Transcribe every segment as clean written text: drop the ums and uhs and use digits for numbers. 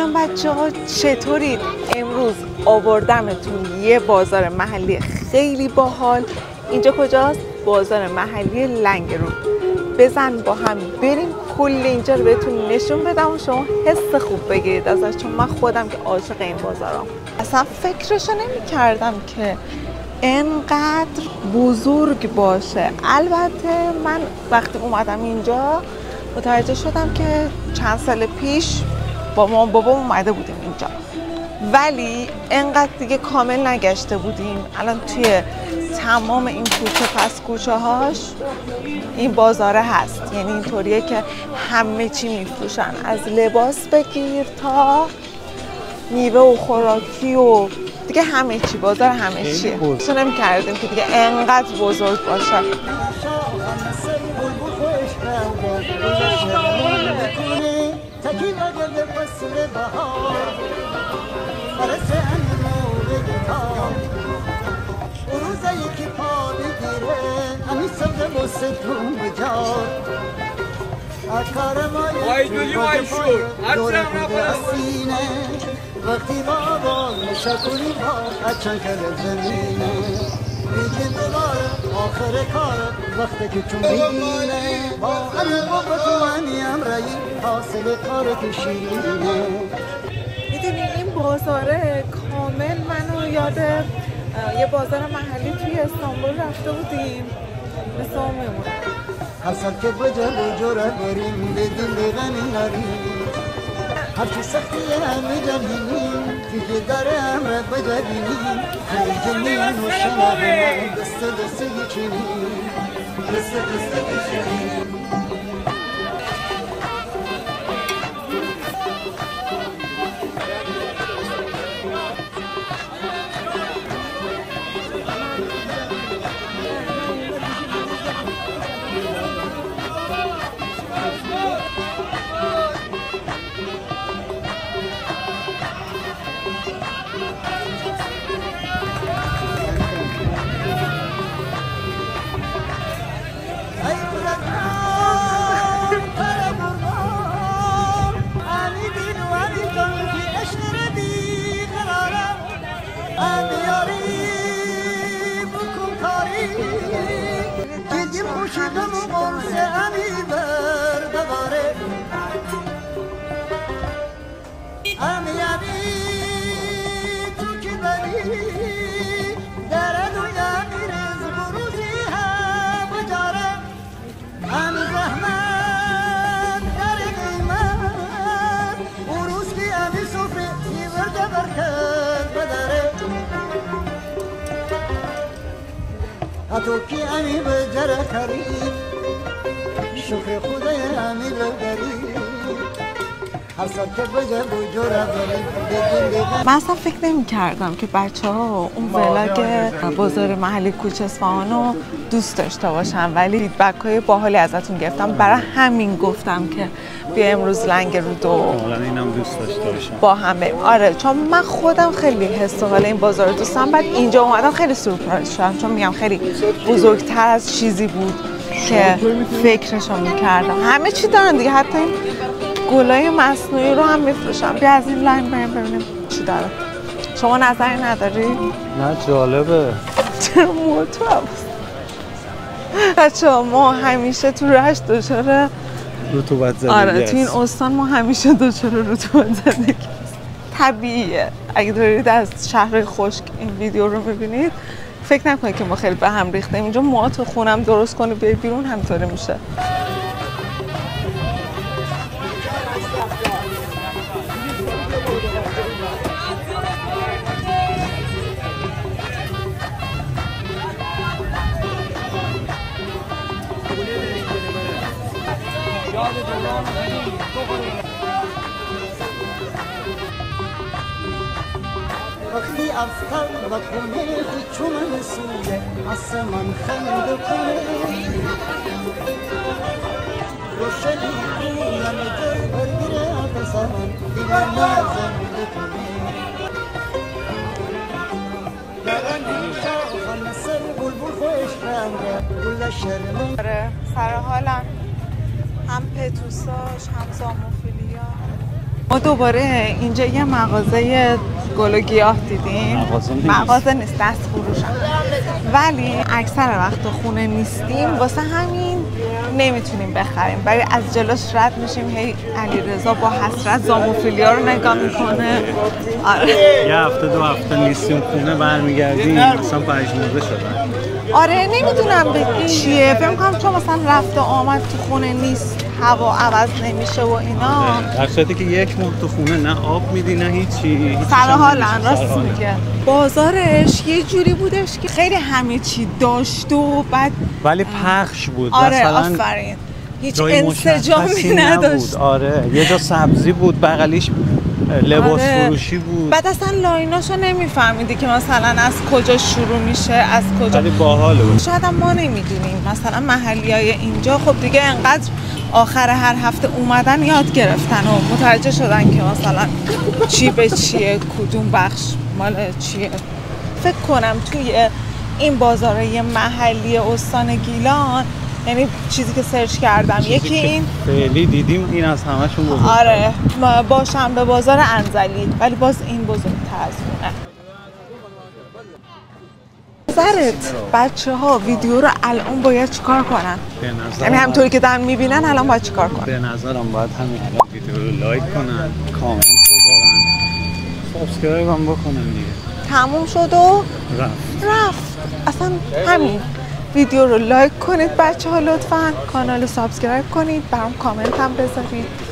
سلام بچه ها، چطورید؟ امروز آوردمتون یه بازار محلی خیلی باحال. اینجا کجاست؟ بازار محلی لنگرود. بزن با هم بریم کل اینجا رو بهتون نشون بدم و شما حس خوب بگیرید ازش، چون من خودم که عاشق این بازارم. اصلا فکرشو نمی کردم که انقدر بزرگ باشه. البته من وقتی اومدم اینجا متوجه شدم که چند سال پیش با مامان بابا اومده بودیم اینجا، ولی انقدر دیگه کامل نگشته بودیم. الان توی تمام این کوچه پس کوچه هاش این بازاره هست، یعنی اینطوریه که همه چی میفروشن، از لباس بگیر تا میوه و خوراکی و دیگه همه چی. بازار همه چیه. چون نمی‌کردیم که دیگه انقدر بزرگ باشه. وقتی بابا شکونی با اچن کل زمینه میگه دوباره آخر کار وقتی که چون میگینه با قلب و بطوانیم رایی حاصل کار تو شیرینه. میدونی این بازاره کامل منو یاد یه بازار محلی توی استانبول رفته بودیم، مثل اون میمونه. هر سال که بجل جوره بریم بدیم بغنی ناریم، هرچی سختیه همه جمعینیم دیگه داره امرت بجبینیم، خیلی جنین و شنبه دست دست بچینیم دست دست بچینیم. تو کی امی بجر خرید شکر خدای امی بگری هر سال که بجر بجر بگری. من اصلا فکر نمی کردم که بچه ها اون ولاگ بازار محلی کوچه اصفهان رو دوست داشته باشن، ولی فیدبک های باحالی ازتون گرفتم. برای همین گفتم که بیا امروز لنگرود و اینم دوست داشته باشم با هم بریم. آره، چون من خودم خیلی حس و حال این بازار رو دوست دارم. بعد اینجا اومدم خیلی سورپرایز شدم، چون میگم خیلی بزرگتر از چیزی بود که فکرشو میکردم. همه چی دارن دیگه، حتی این گلای مصنوعی رو هم میفروشن. بیا از این لاین بریم ببینیم چی داره. شما نظری نداری؟ نه جالبه. چرا موتو بچه‌ها ما همیشه تو رشت دچار رطوبت زدگی آره، تو این استان ما همیشه دچار رطوبت زدگی طبیعیه. اگه دارید از شهر خشک این ویدیو رو میبینید فکر نکنید که ما خیلی به هم ریختیم. اینجا ما تو خونم درست کنی بیای بیرون همینطوری میشه. وقتی افتر و کنه چون سویه آسمان خنده کنه روشنی کنم جای برگیره آتسان دیگه نازم بکنه درنی شاخم سر بلبل خوش رنگه گل شرمه. سر حالم هم پتوساش هم زاموفیلیا ما دوباره اینجا یه مغازه گل و گیاه دیدیم. مغازه نیست، دست فروشن، ولی اکثر وقت خونه نیستیم، واسه همین نمیتونیم بخریم، ولی از جلوش رد میشیم. هی علیرضا با حسرت زاموفیلیا رو نگاه میکنه. آره یه هفته دو هفته نیستیم خونه، برمیگردیم مثلا پژمرده شدن. آره نمیدونم به چیه، فکر می‌کنم چون مثلا رفت و آمد تو خونه نیست، هوا عوض نمیشه و اینا. در صورتی که یک ماه تو خونه نه آب میدی نه هیچی. سر حالن، راست میگه. بازارش یه جوری بودش که خیلی همه چی داشت و بعد ولی پخش بود. آره مثلا آفرین، هیچ انسجامی نداشت. آره یه جا سبزی بود، بغلیش لباس فروشی بود. بعد اصلا لایناشو نمیفهمیدی که مثلا از کجا شروع میشه، از کجا. ولی باحاله بود. شاید هم ما نمیدونیم، مثلا محلیای اینجا خب دیگه انقدر آخر هر هفته اومدن یاد گرفتن و متوجه شدن که مثلا چی به چیه، کدوم بخش مال چیه. فکر کنم توی این بازارای محلی استان گیلان، یعنی چیزی که سرچ کردم، یکی این خیلی دیدیم این از همشون بزرگتره. آره باشم به بازار انزلی، ولی باز این بزرگتر از اونه. نظرت بچه ها ویدیو رو الان باید چیکار کنن؟ یعنی همطوری که دارن میبینن الان باید چیکار کنن؟ به نظرم باید همین الان ویدیو رو لایک کنن، کامنت بذارن، سابسکرایب هم بکنن دیگه. تموم شد و رفت. اصلا همین. ویدیو رو لایک کنید بچه ها، لطفاً کانال رو سابسکرایب کنید، برام کامنت هم بذارید.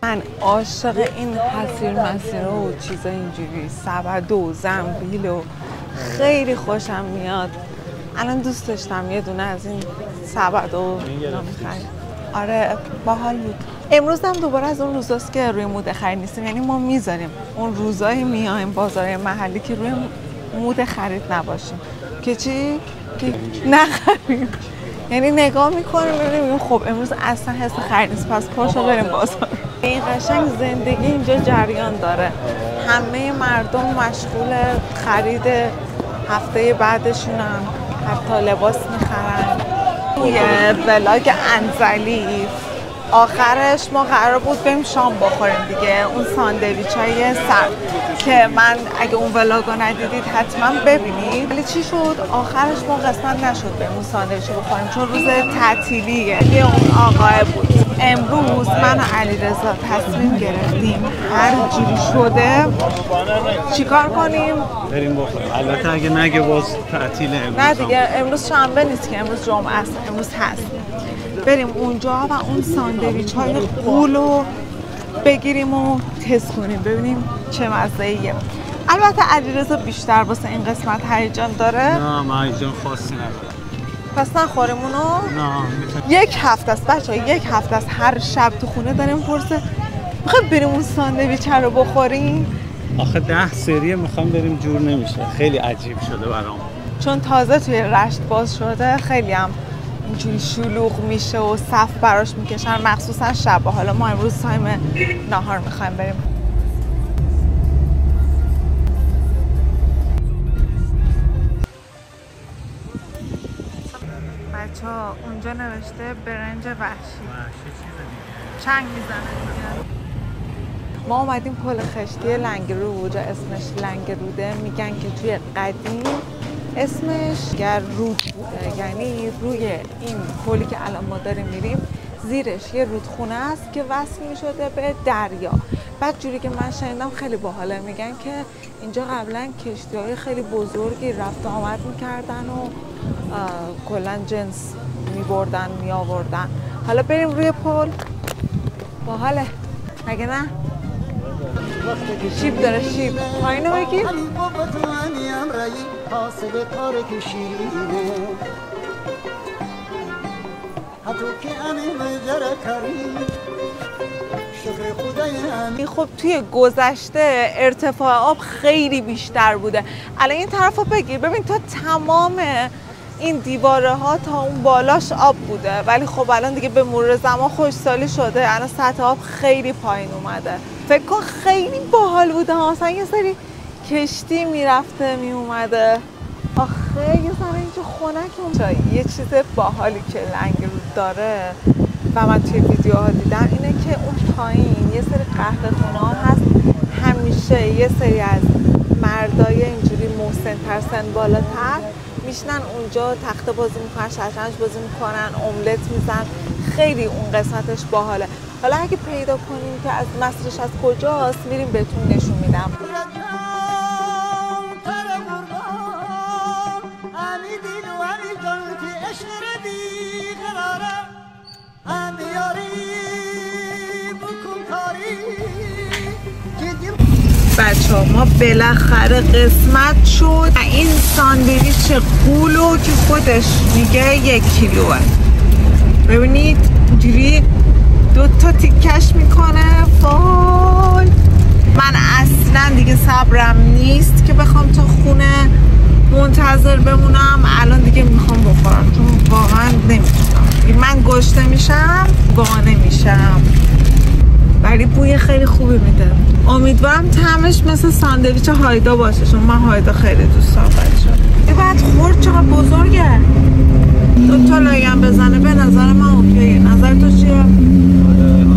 من عاشق این حصیر مسیر و چیزا اینجوری، سبد و زنبیل و خیلی خوشم میاد. الان دوست داشتم یه دونه از این سبد و میخریم. آره باحال بود. امروز هم دوباره از اون روزاست که روی مود خرید نیستیم، یعنی ما میذاریم اون روزایی میایم بازار محلی که روی مود خرید نباشیم که چی؟ که نخریم. یعنی نگاه میکنیم ببینیم خب امروز اصلا حس خرید نیست، پس پاشو بریم بازار. این قشنگ زندگی اینجا جریان داره، همه مردم مشغول خرید هفته بعدشونن، حتی لباس میخرن. یه ولاگ انزلی آخرش ما قرار بود بریم شام بخوریم دیگه، اون ساندویچای سرد که من اگه اون ولاگو ندیدید حتما ببینید. ولی چی شد؟ آخرش ما قسمت نشد بریم اون ساندویچ بخوریم چون روز تعطیلیه. یه اون آقای بود. امروز من و علیرضا تصمیم گرفتیم هر جوری شده چیکار کنیم؟ بریم بخوریم. البته اگه نگه باز تعطیله امروز. نه دیگه امروز شنبه نیست که، امروز جمعه است، امروز هست. بریم اونجا و اون ساندویچ های قولو بگیریم و تست کنیم ببینیم چه مزه‌ایه. البته علیرضا بیشتر واسه این قسمت هیجان داره. نه من هیجان خاصی ندارم. پس نخوریم اونو؟ نه یک هفته است بچه‌ها، یک هفته است هر شب تو خونه داریم پرسه میخوایم بریم اون ساندویچ رو بخوریم. آخه 10 سریه میخوام بریم جور نمیشه، خیلی عجیب شده برام. چون تازه توی رشت باز شده، خیلی هم اینجوری شلوغ میشه و صف براش میکشن، مخصوصا شب. حالا ما امروز تایم ناهار میخوایم بریم. بچه ها اونجا نوشته برنج وحشی. چنگ میزنه دیگه. ما اومدیم پل خشتی لنگرود، اونجا اسمش لنگروده. میگن که توی قدیم اسمش گرود بوده، یعنی روی این پلی که الان ما داریم میریم زیرش یه رودخونه است که وصل میشده به دریا. بعد جوری که من شنیدم خیلی باحاله، میگن که اینجا قبلا کشتی‌های خیلی بزرگی رفت آمد میکردن و کلا جنس میبردن میآوردن. حالا بریم روی پل، باحاله مگه نه؟ شیب داره، شیب پایینو بگیر. خب توی گذشته ارتفاع آب خیلی بیشتر بوده. الان این طرف رو بگیر ببین، تا تمام این دیواره ها تا اون بالاش آب بوده، ولی خب الان دیگه به مرور زمان خشکسالی شده، الان سطح آب خیلی پایین اومده. فکر کن خیلی باحال بوده ها، مثلا یه سری کشتی میرفته میومده. آخه یه سر اینجا خنک اونجا. یه چیز باحالی که لنگرود داره و من توی ویدیوها دیدم اینه که اون پایین یه سری قهوه خونه هست، همیشه یه سری از مردای اینجوری محسن‌تر سن بالاتر میشنن اونجا، تخته بازی میکنن، شطرنج بازی میکنن، املت میزن. خیلی اون قسمتش باحاله. حالا اگه پیدا کنیم که از مسیرش از کجاست میریم بهتون نشون میدم. بچه ها ما بالاخره قسمت شد. این ساندویچ قولو که خودش میگه 1 کیلوه. ببینید اینجوری 2 تا تیکش میکنه. وای من اصلا دیگه صبرم نیست که بخوام تا خونه منتظر بمونم. الان دیگه میخوام بخورم چون واقعا نمیتونم. من گشته میشم گانه میشم، ولی بوی خیلی خوبی میده. امیدوارم طعمش مثل ساندویچ هایدا باشه چون من هایدا خیلی دوست دارم. این بعد خورد چقدر بزرگه. 2 تا لایه‌ام بزنه به نظر من اوکیه. نظر تو چیه؟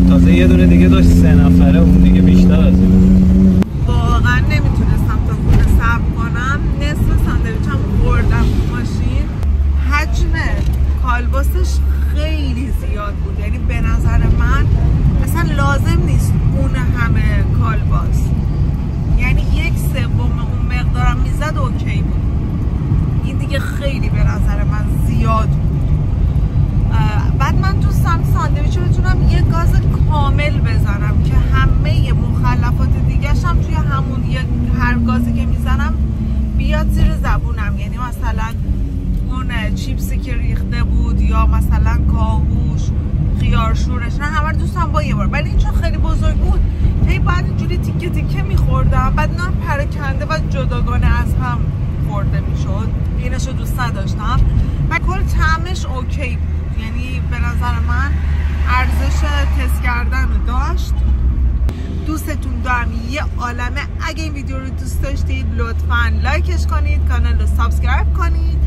تازه یه دونه دیگه داشت 3 نفره، اون دیگه بیشتر از این. واقعا نمیتونستم تا خونه صبر کنم. نصف ساندویچم خوردم تو ماشین. حجم کالباسش خیلی زیاد بود، یعنی به نظر من اصلا لازم نیست اون همه کالباس، یعنی 1/3 اون مقدارم میزد اوکی بود. این دیگه خیلی به نظر من زیاد بود. بعد من دوستم ساندویچ رو بتونم یه گاز کامل بزنم که همه مخلفات دیگه‌ش هم توی همون هر گازی که میزنم بیاد زیر زبونم. یعنی مثلا اون چیپسی که ریخته بود یا مثلا کاهوش، خیار شورش، نه همه رو دوستم با یه بار. ولی این چون خیلی بزرگ بود هی باید اینجوری تیکه تیکه میخوردم، بعد اینا پراکنده و جداگانه از هم خورده میشد. اینشو دوست نداشتم و کل طعمش اوکی بود. یعنی به نظر من ارزش تست کردن رو داشت. دوستتون دارم یه عالمه. اگه این ویدیو رو دوست داشتید لطفاً لایکش کنید، کانال رو سابسکرایب کنید،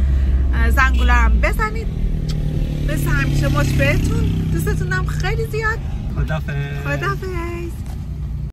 زنگوله هم بزنید. مثل همیشه مچ بهتون. دوستتونم خیلی زیاد. خدافظ.